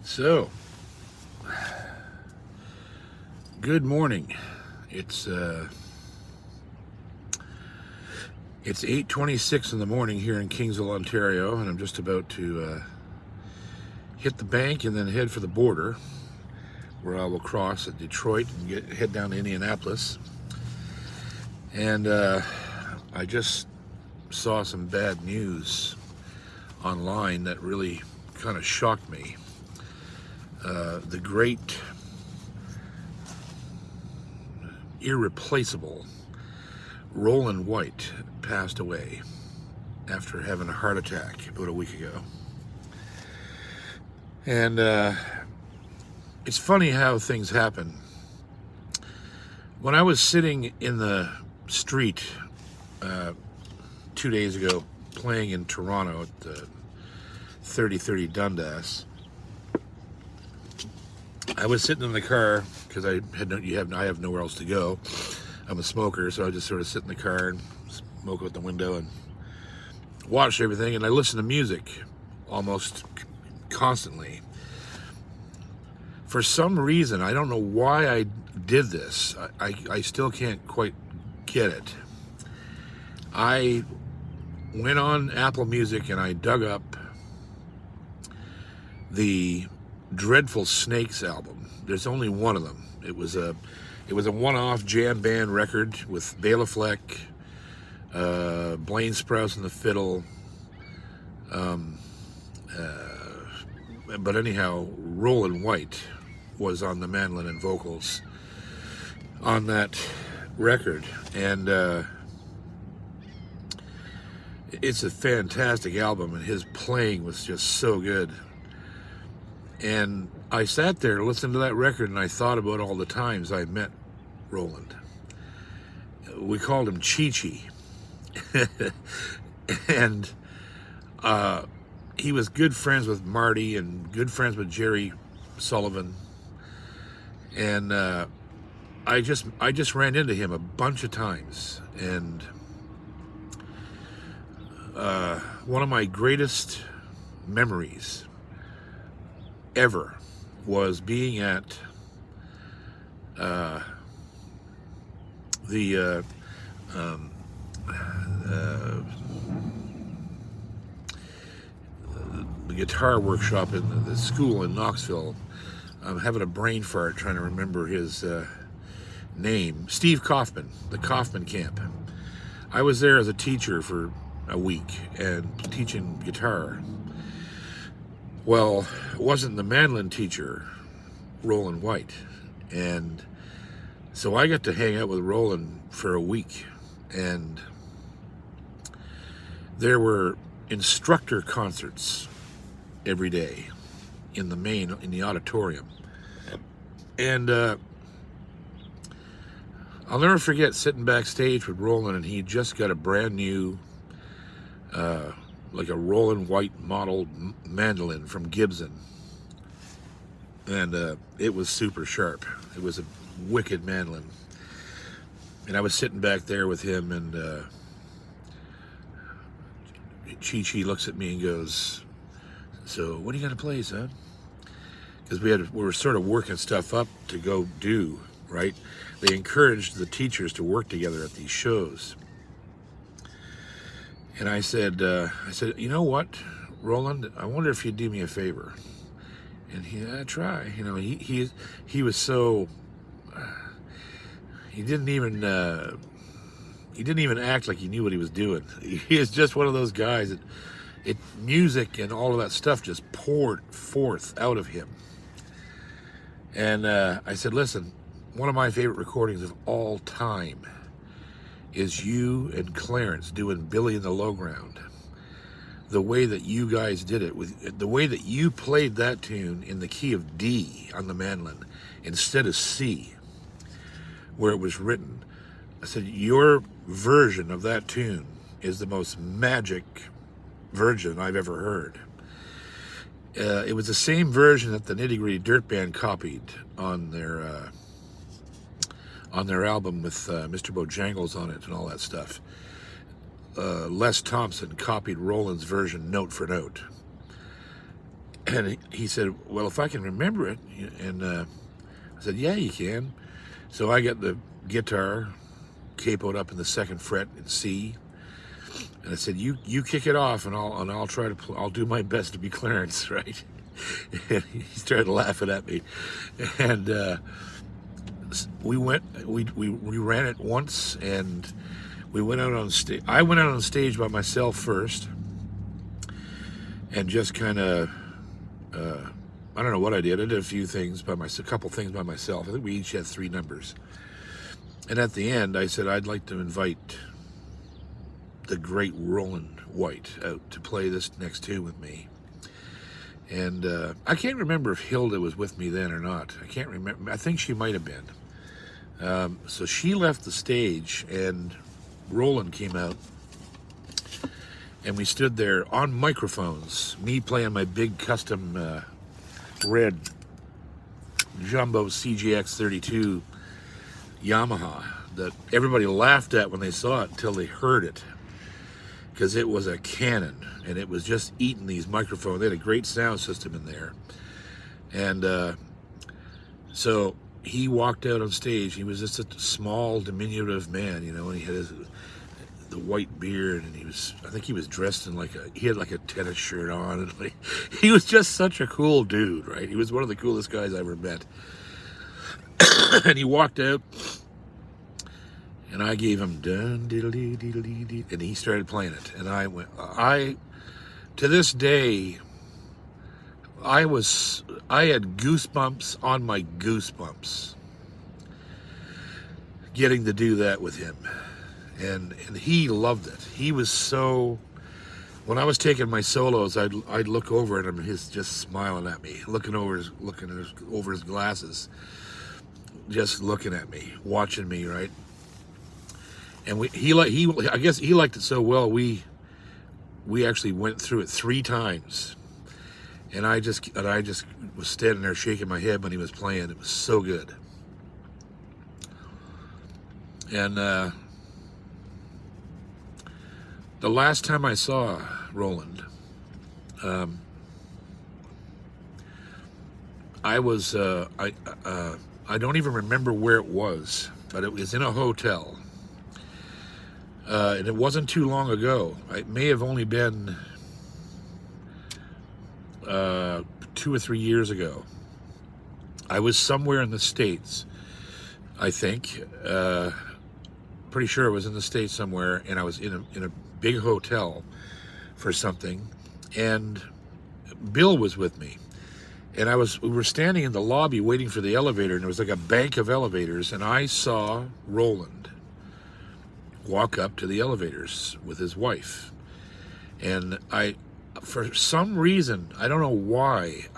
So, good morning. It's 8:26 in the morning here in Kingsville, Ontario, and I'm just about to hit the bank and then head for the border, where I will cross at Detroit and head down to Indianapolis. And I just saw some bad news online that really kind of shocked me. The great, irreplaceable Roland White passed away after having a heart attack about a week ago. And it's funny how things happen. When I was sitting in the street 2 days ago playing in Toronto at the 3030 Dundas, I was sitting in the car because I have nowhere else to go. I'm a smoker, so I just sort of sit in the car and smoke out the window and watch everything. And I listen to music almost constantly. For some reason, I don't know why I did this. I still can't quite get it. I went on Apple Music and I dug up the Dreadful Snakes album. There's only one of them. It was a one-off jam band record with Bela Fleck, Blaine Sprouse on the fiddle. But anyhow, Roland White was on the mandolin and vocals on that record, and it's a fantastic album, and his playing was just so good. And I sat there listening to that record, and I thought about all the times I met Roland. We called him Chi-Chi. And he was good friends with Marty and good friends with Jerry Sullivan. And I just ran into him a bunch of times. And one of my greatest memories ever was being at the guitar workshop in the school in Knoxville. I'm having a brain fart trying to remember his name. Steve Kaufman, the Kaufman Camp. I was there as a teacher for a week and teaching guitar. Well, it wasn't the mandolin teacher, Roland White. And so I got to hang out with Roland for a week. And there were instructor concerts every day in the auditorium. And I'll never forget sitting backstage with Roland, and he just got a brand new like a Roland White model mandolin from Gibson, and it was super sharp. It was a wicked mandolin, and I was sitting back there with him, and Chi-Chi looks at me and goes, "So what are you gonna play, son?" Because we were sort of working stuff up to go do, right? They encouraged the teachers to work together at these shows. And I said, you know what, Roland? I wonder if you'd do me a favor. And try. You know, he was so. He didn't even act like he knew what he was doing. He is just one of those guys that music and all of that stuff just poured forth out of him. And I said, listen, one of my favorite recordings of all time is you and Clarence doing Billy in the Low Ground. The way that you guys did it, with the way that you played that tune in the key of D on the mandolin instead of C, where it was written. I said, your version of that tune is the most magic version I've ever heard. It was the same version that the Nitty Gritty Dirt Band copied on their album with Mr. Bojangles on it and all that stuff. Les Thompson copied Roland's version note for note. And he said, well, if I can remember it. And I said, yeah, you can. So I got the guitar capoed up in the 2nd fret in C. And I said, you kick it off, and I'll try to I'll do my best to be Clarence, right? And he started laughing at me. And we ran it once, and we went out on stage. I went out on stage by myself first, and just kind of, I don't know what I did. I did a few things by myself, a couple things by myself. I think we each had 3 numbers. And at the end, I said, I'd like to invite the great Roland White out to play this next tune with me. And I can't remember if Hilda was with me then or not. I can't remember. I think she might have been. So she left the stage, and Roland came out, and we stood there on microphones, me playing my big custom red Jumbo CGX 32 Yamaha that everybody laughed at when they saw it until they heard it, because it was a cannon, and it was just eating these microphones. They had a great sound system in there. And so he walked out on stage. He was just a small, diminutive man, you know, and he had the white beard, and I think he was dressed in he had like a tennis shirt on, and he was just such a cool dude, right? He was one of the coolest guys I ever met. And he walked out, and I gave him dun diddly diddly dee, and he started playing it. And to this day, I had goosebumps on my goosebumps getting to do that with him. And he loved it. He was so, when I was taking my solos, I'd look over at him, and he's just smiling at me, looking over his glasses, just looking at me, watching me, right? And I guess he liked it so well, we actually went through it 3 times. And I just was standing there shaking my head when he was playing. It was so good. And the last time I saw Roland, I don't even remember where it was, but it was in a hotel. And it wasn't too long ago. It may have only been 2 or 3 years ago. I was somewhere in the States, I think. Pretty sure it was in the States somewhere, and I was in a big hotel for something, and Bill was with me. And we were standing in the lobby waiting for the elevator, and there was like a bank of elevators, and I saw Roland walk up to the elevators with his wife. And for some reason, I don't know why,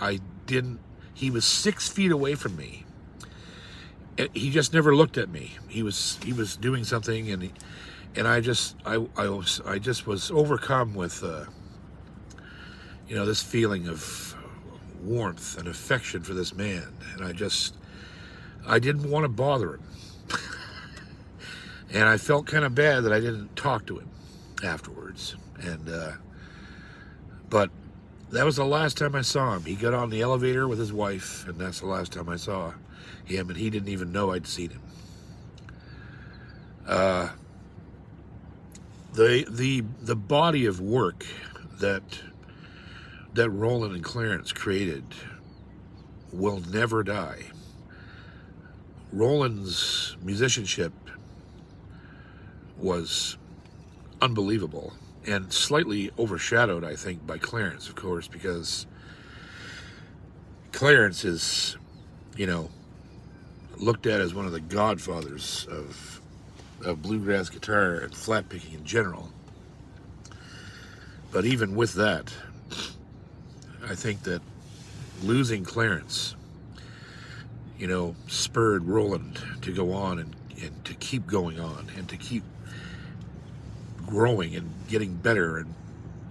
he was 6 feet away from me. He just never looked at me. He was doing something, and I just was overcome with this feeling of warmth and affection for this man, and I didn't want to bother him. And I felt kind of bad that I didn't talk to him afterwards. And but that was the last time I saw him. He got on the elevator with his wife, and that's the last time I saw him, and he didn't even know I'd seen him. The body of work that Roland and Clarence created will never die. Roland's musicianship was unbelievable, and slightly overshadowed, I think, by Clarence, of course, because Clarence is, looked at as one of the godfathers of bluegrass guitar and flat picking in general. But even with that, I think that losing Clarence, spurred Roland to go on and to keep going on and to keep growing and getting better and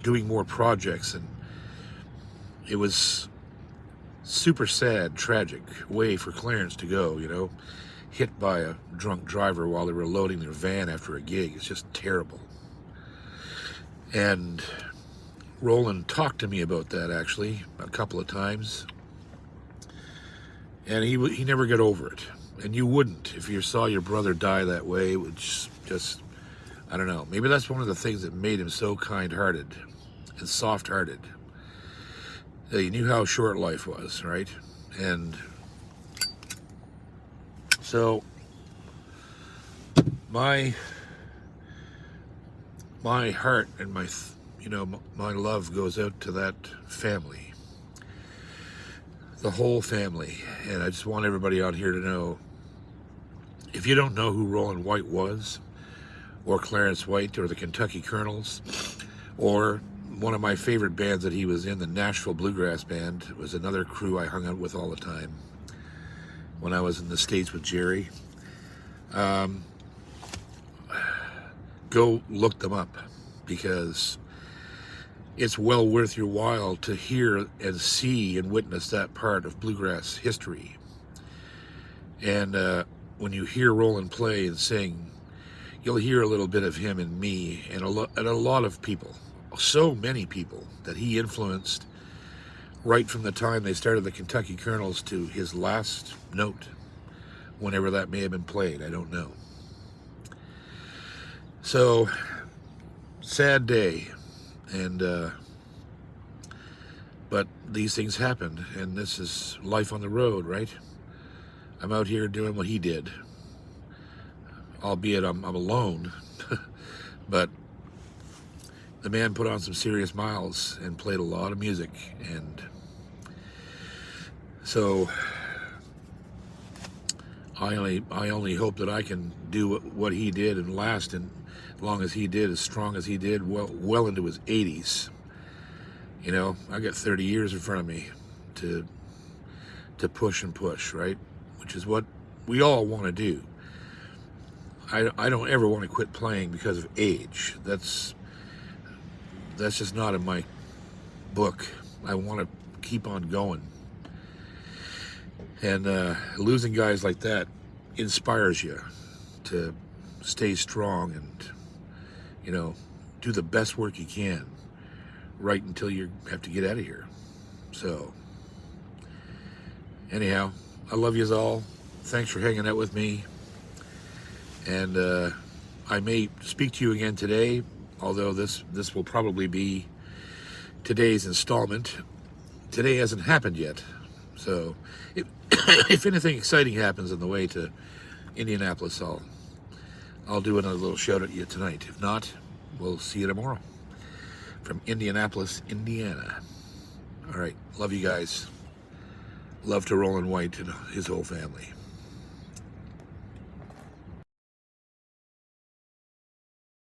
doing more projects. And it was super sad, tragic way for Clarence to go, hit by a drunk driver while they were loading their van after a gig. It's just terrible. And Roland talked to me about that actually a couple of times, and he never got over it. And you wouldn't if you saw your brother die that way. It would just I don't know. Maybe that's one of the things that made him so kind-hearted and soft-hearted. He knew how short life was, right? And so my heart and my love goes out to that family, the whole family. And I just want everybody out here to know, if you don't know who Roland White was, or Clarence White, or the Kentucky Colonels, or one of my favorite bands that he was in, the Nashville Bluegrass Band, was another crew I hung out with all the time when I was in the States with Jerry. Go look them up, because it's well worth your while to hear and see and witness that part of bluegrass history. And when you hear Roland play and sing, you'll hear a little bit of him and me and a lot of people, so many people that he influenced right from the time they started the Kentucky Colonels to his last note, whenever that may have been played, I don't know. So, sad day, and but these things happened, and this is life on the road, right? I'm out here doing what he did, albeit I'm alone, but the man put on some serious miles and played a lot of music, and so I only hope that I can do what he did and last as long as he did, as strong as he did, well into his 80s. You know, I got 30 years in front of me to push and push, right? Which is what we all want to do. I don't ever want to quit playing because of age. That's just not in my book. I want to keep on going. And losing guys like that inspires you to stay strong and, do the best work you can right until you have to get out of here. So, anyhow, I love yous all. Thanks for hanging out with me. And I may speak to you again today, although this will probably be today's installment. Today hasn't happened yet. So if anything exciting happens on the way to Indianapolis, I'll do another little shout at you tonight. If not, we'll see you tomorrow from Indianapolis, Indiana. All right. Love you guys. Love to Roland White and his whole family.